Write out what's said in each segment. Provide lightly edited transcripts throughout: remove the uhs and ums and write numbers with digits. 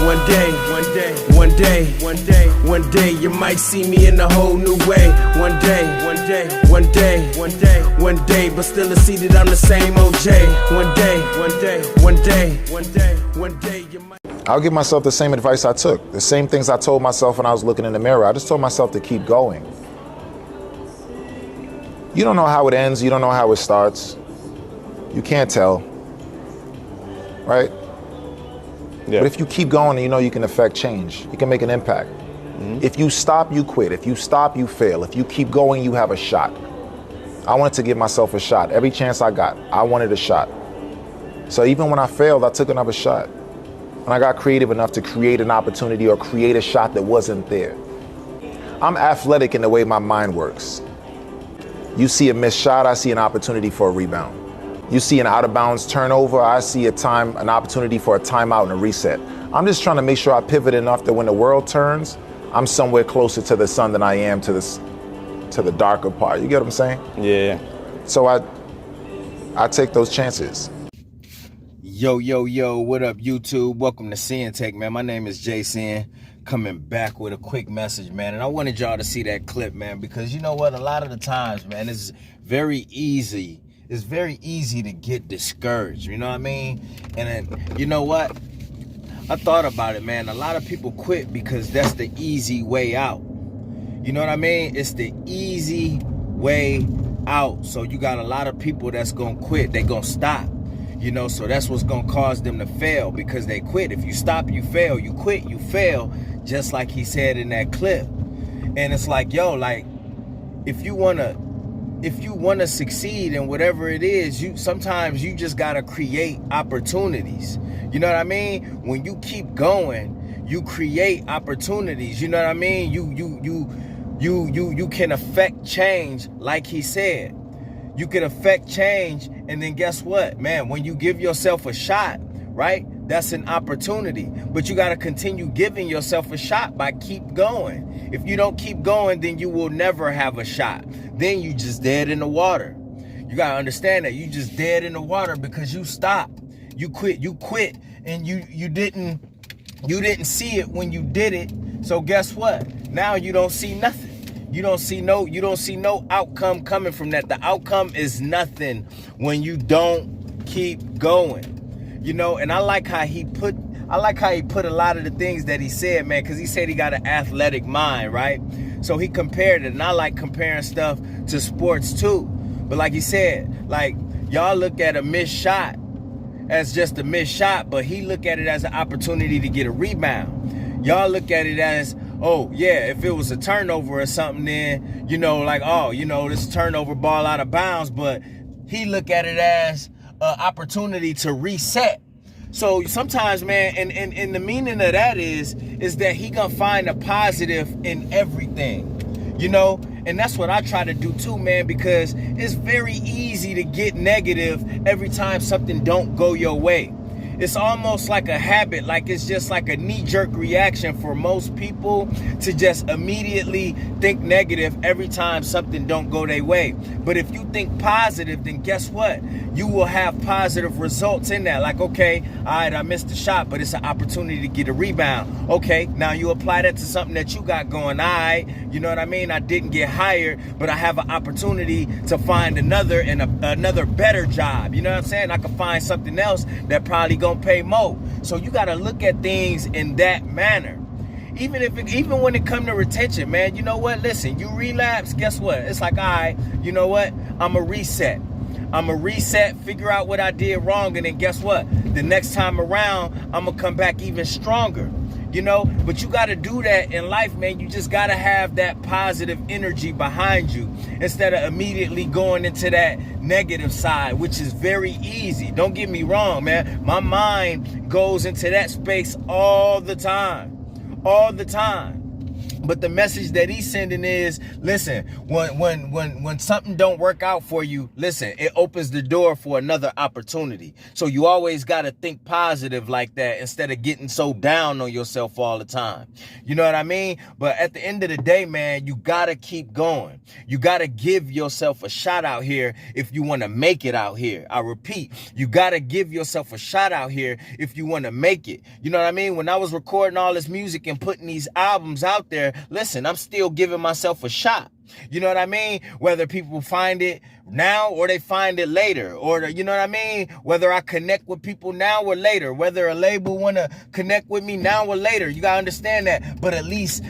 One day, you might see me in a whole new way. One day, but still I see that I'm the same OJ. One day, you might. I'll give myself the same advice I took, the same things I told myself when I was looking in the mirror. I just told myself to keep going. You don't know how it ends, you don't know how it starts. You can't tell, right? Yeah. But if you keep going, you know you can affect change. You can make an impact. If you stop, you quit. If you stop, you fail. If you keep going, you have a shot. I wanted to give myself a shot. Every chance I got, I wanted a shot. So even when I failed, I took another shot. And I got creative enough to create an opportunity or create a shot that wasn't there. I'm athletic in the way my mind works. You see a missed shot, I see an opportunity for a rebound. You see an out of bounds turnover, I see an opportunity for a timeout and a reset. I'm just trying to make sure I pivot enough that when the world turns, I'm somewhere closer to the sun than I am to the darker part. You get what I'm saying? Yeah. So I take those chances. Yo, what up, YouTube? Welcome to Sinn-Take, man. My name is Jason, coming back with a quick message, man. And I wanted y'all to see that clip, man, because you know what? A lot of the times, man, it's very easy. It's very easy to get discouraged, you know what I mean? And then, you know what? I thought about it, man. A lot of people quit because that's the easy way out. You know what I mean? It's the easy way out. So you got a lot of people that's gonna quit. They gonna stop. You know, so that's what's gonna cause them to fail, because they quit. If you stop, you fail. You quit, you fail. Just like he said in that clip. And it's like, yo, like, if you wanna succeed in whatever it is, sometimes you just gotta create opportunities. You know what I mean? When you keep going, you create opportunities. You know what I mean? You can affect change, like he said. You can affect change, and then guess what, man? When you give yourself a shot, right? That's an opportunity. But you gotta continue giving yourself a shot by keep going. If you don't keep going, then you will never have a shot. Then you just dead in the water. You gotta understand that you just dead in the water because you stopped. You quit, and you didn't see it when you did it. So guess what? Now you don't see nothing. You don't see no outcome coming from that. The outcome is nothing when you don't keep going. You know, and I like how he put a lot of the things that he said, man, because he said he got an athletic mind, right? So he compared it, and I like comparing stuff to sports too. But like he said, like, y'all look at a missed shot as just a missed shot, but he look at it as an opportunity to get a rebound. Y'all look at it as, oh yeah, if it was a turnover or something, then, you know, like, oh, you know, this turnover, ball out of bounds. But he look at it as an opportunity to reset. So sometimes, man, and the meaning of that is that he gonna find a positive in everything, you know? And that's what I try to do too, man, because it's very easy to get negative every time something don't go your way. It's almost like a habit, like it's just like a knee-jerk reaction for most people to just immediately think negative every time something don't go their way. But if you think positive, then guess what? You will have positive results in that. Like, okay, all right, I missed the shot, but it's an opportunity to get a rebound. Okay, now you apply that to something that you got going. All right, you know what I mean? I didn't get hired, but I have an opportunity to find another and another better job. You know what I'm saying? I could find something else that probably gonna pay more. So you got to look at things in that manner. Even when it come to retention, man, you know what? Listen, you relapse, guess what? It's like, all right, you know what? I'm a reset, figure out what I did wrong, and then guess what? The next time around, I'm gonna come back even stronger. You know, but you got to do that in life, man. You just got to have that positive energy behind you instead of immediately going into that negative side, which is very easy. Don't get me wrong, man. My mind goes into that space all the time. But the message that he's sending is, listen, when something don't work out for you, listen, it opens the door for another opportunity. So you always got to think positive like that instead of getting so down on yourself all the time. You know what I mean? But at the end of the day, man, you got to keep going. You got to give yourself a shot out here if you want to make it out here. I repeat, you got to give yourself a shot out here if you want to make it. You know what I mean? When I was recording all this music and putting these albums out there, listen, I'm still giving myself a shot. You know what I mean? Whether people find it now or they find it later, or you know what I mean? Whether I connect with people now or later, whether a label want to connect with me now or later, you got to understand that. But at least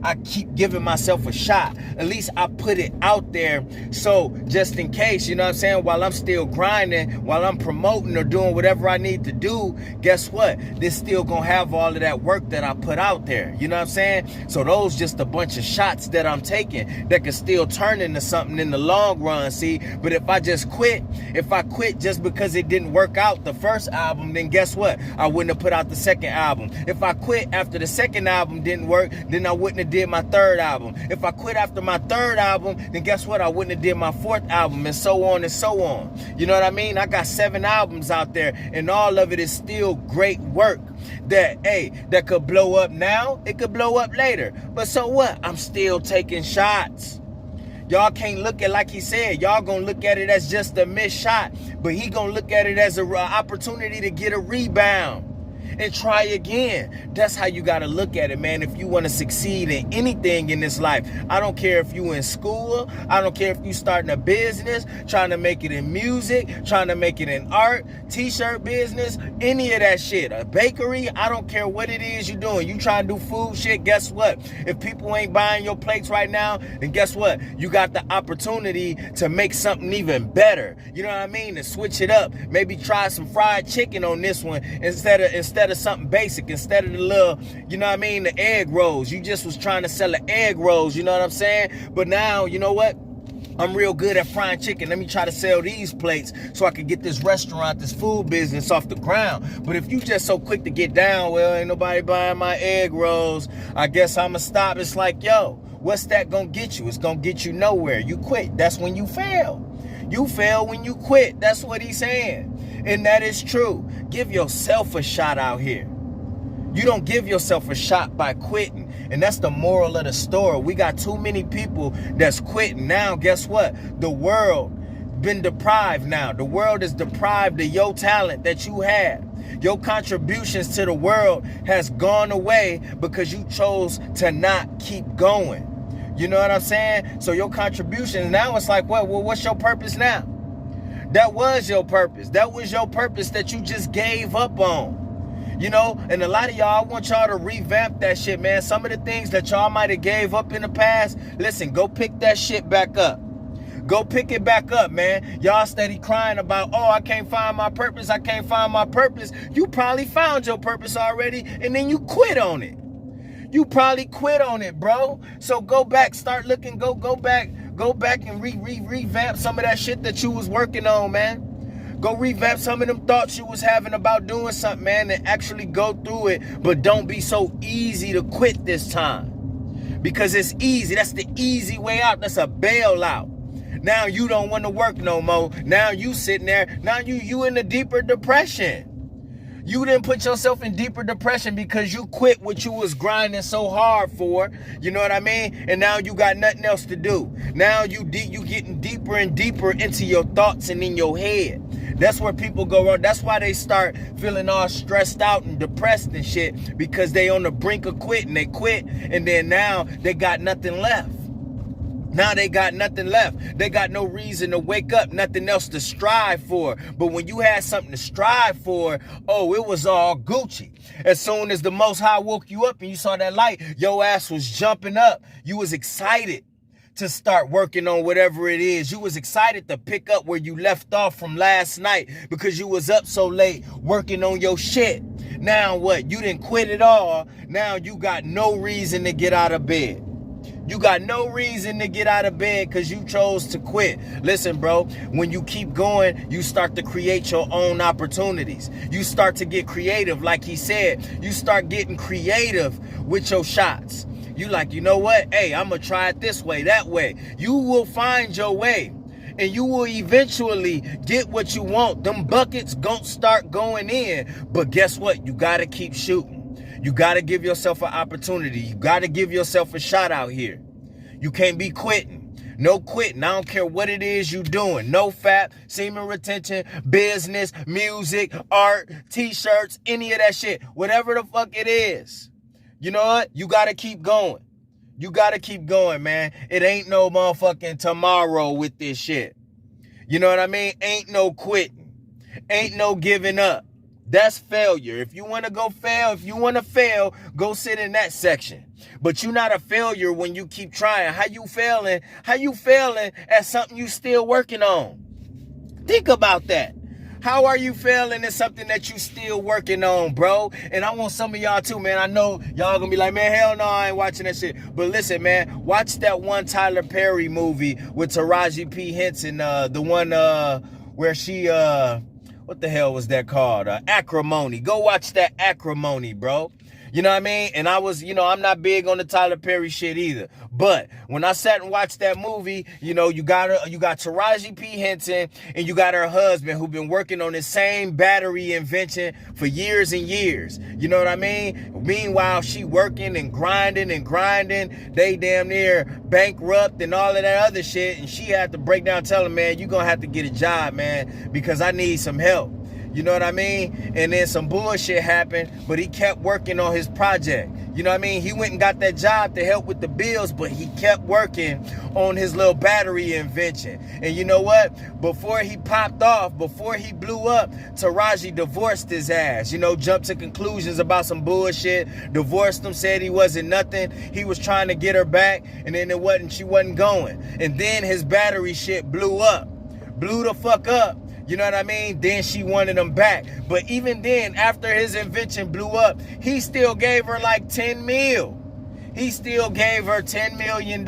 I keep giving myself a shot. At least I put it out there. So just in case, you know what I'm saying? While I'm still grinding, while I'm promoting or doing whatever I need to do, guess what? This still gonna have all of that work that I put out there. You know what I'm saying? So those just a bunch of shots that I'm taking that can still turn into something in the long run, see? But if I quit just because it didn't work out the first album, then guess what? I wouldn't have put out the second album. If I quit after the second album didn't work, then I wouldn't have did my third album. If I quit after my third album, then guess what? I wouldn't have did my fourth album, and so on and so on. You know what I mean? I got 7 albums out there, and all of it is still great work that could blow up now, it could blow up later. But so what? I'm still taking shots. Y'all can't look at, like he said, y'all gonna look at it as just a missed shot, but he gonna look at it as an opportunity to get a rebound and try again. That's how you got to look at it, man. If you want to succeed in anything in this life, I don't care if you in school, I don't care if you starting a business, trying to make it in music, trying to make it in art, t-shirt business, any of that shit, a bakery, I don't care what it is you're doing. You trying to do food shit, guess what? If people ain't buying your plates right now, then guess what? You got the opportunity to make something even better. You know what I mean? To switch it up. Maybe try some fried chicken on this one instead of something basic, instead of the little, you know what I mean, the egg rolls. You just was trying to sell the egg rolls, you know what I'm saying? But now, you know what? I'm real good at frying chicken. Let me try to sell these plates so I can get this restaurant, this food business off the ground. But if you just so quick to get down, well, ain't nobody buying my egg rolls, I guess I'ma stop. It's like, yo, what's that gonna get you? It's gonna get you nowhere. You quit. That's when you fail. You fail when you quit. That's what he's saying. And that is true. Give yourself a shot out here. You don't give yourself a shot by quitting. And that's the moral of the story. We got too many people that's quitting. Now, guess what? The world been deprived now. The world is deprived of your talent that you had. Your contributions to the world has gone away because you chose to not keep going. You know what I'm saying? So your contributions, now it's like, well, what's your purpose now? That was your purpose. That was your purpose that you just gave up on. You know, and a lot of y'all, I want y'all to revamp that shit, man. Some of the things that y'all might have gave up in the past, listen, go pick that shit back up. Go pick it back up, man. Y'all steady crying about, oh, I can't find my purpose. I can't find my purpose. You probably found your purpose already, and then you quit on it. You probably quit on it, bro. So go back, start looking, go back and revamp some of that shit that you was working on, man. Go revamp some of them thoughts you was having about doing something, man, and actually go through it. But don't be so easy to quit this time. Because it's easy. That's the easy way out. That's a bailout. Now you don't want to work no more. Now you sitting there. Now you in a deeper depression. You didn't put yourself in deeper depression because you quit what you was grinding so hard for. You know what I mean? And now you got nothing else to do. Now you getting deeper and deeper into your thoughts and in your head. That's where people go wrong. That's why they start feeling all stressed out and depressed and shit, because they on the brink of quitting. They quit, and then now they got nothing left. Now they got nothing left. They got no reason to wake up, nothing else to strive for. But when you had something to strive for, oh, it was all Gucci. As soon as the Most High woke you up and you saw that light, your ass was jumping up. You was excited to start working on whatever it is. You was excited to pick up where you left off from last night because you was up so late working on your shit. Now what? You didn't quit it all. Now you got no reason to get out of bed. You got no reason to get out of bed because you chose to quit. Listen, bro, when you keep going, you start to create your own opportunities. You start to get creative, like he said. You start getting creative with your shots. You like, you know what? Hey, I'm gonna try it this way, that way. You will find your way. And you will eventually get what you want. Them buckets gon' start going in. But guess what? You gotta keep shooting. You gotta give yourself an opportunity. You gotta give yourself a shot out here. You can't be quitting. No quitting. I don't care what it is you doing. No fap, semen retention, business, music, art, t-shirts, any of that shit. Whatever the fuck it is. You know what? You gotta keep going. You gotta keep going, man. It ain't no motherfucking tomorrow with this shit. You know what I mean? Ain't no quitting. Ain't no giving up. That's failure. If you want to go fail, if you want to fail, go sit in that section. But you're not a failure when you keep trying. How you failing? How you failing at something you still working on? Think about that. How are you failing at something that you still working on, bro? And I want some of y'all too, man. I know y'all gonna be like, man, hell no, I ain't watching that shit. But listen, man, watch that one Tyler Perry movie with Taraji P. Henson, the one where she, what the hell was that called? Acrimony. Go watch that Acrimony, bro. You know what I mean? And I was, I'm not big on the Tyler Perry shit either. But when I sat and watched that movie, you got Taraji P. Henson and you got her husband who been working on the same battery invention for years and years. You know what I mean? Meanwhile, she working and grinding. They damn near bankrupt and all of that other shit. And she had to break down, tell him, man, you're going to have to get a job, man, because I need some help. You know what I mean? And then some bullshit happened, but he kept working on his project. You know what I mean? He went and got that job to help with the bills, but he kept working on his little battery invention. And you know what? Before he popped off, before he blew up, Taraji divorced his ass. Jumped to conclusions about some bullshit, divorced him, said he wasn't nothing. He was trying to get her back, and then she wasn't going. And then his battery shit blew up. Blew the fuck up. You know what I mean? Then she wanted him back. But even then, after his invention blew up, he still gave her like 10 mil. He still gave her $10 million,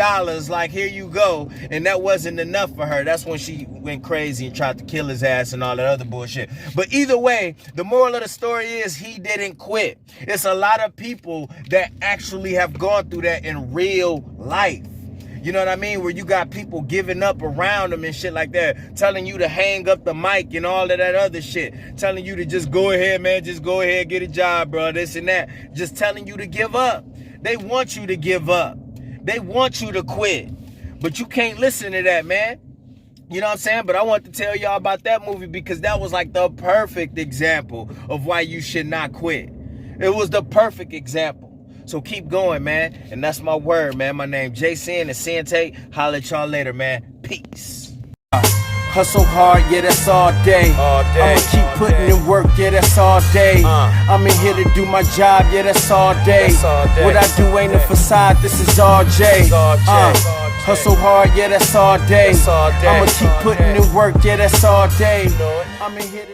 like, here you go. And that wasn't enough for her. That's when she went crazy and tried to kill his ass and all that other bullshit. But either way, the moral of the story is he didn't quit. It's a lot of people that actually have gone through that in real life. You know what I mean? Where you got people giving up around them and shit like that, telling you to hang up the mic and all of that other shit, telling you to just go ahead, man, just go ahead, get a job, bro, this and that, just telling you to give up. They want you to give up. They want you to quit. But you can't listen to that, man. You know what I'm saying? But I want to tell y'all about that movie because that was like the perfect example of why you should not quit. It was the perfect example. So keep going, man. And that's my word, man. My name Sinn and Sinn-Take. Holla at y'all later, man. Peace. Hustle hard, yeah, that's all day. I'ma keep putting in work, yeah, that's all day. I'm in here to do my job, yeah, that's all day. What I do ain't a facade, this is all J. Hustle hard, yeah, that's all day. I'ma keep putting in work, yeah, that's all day. I'm in here to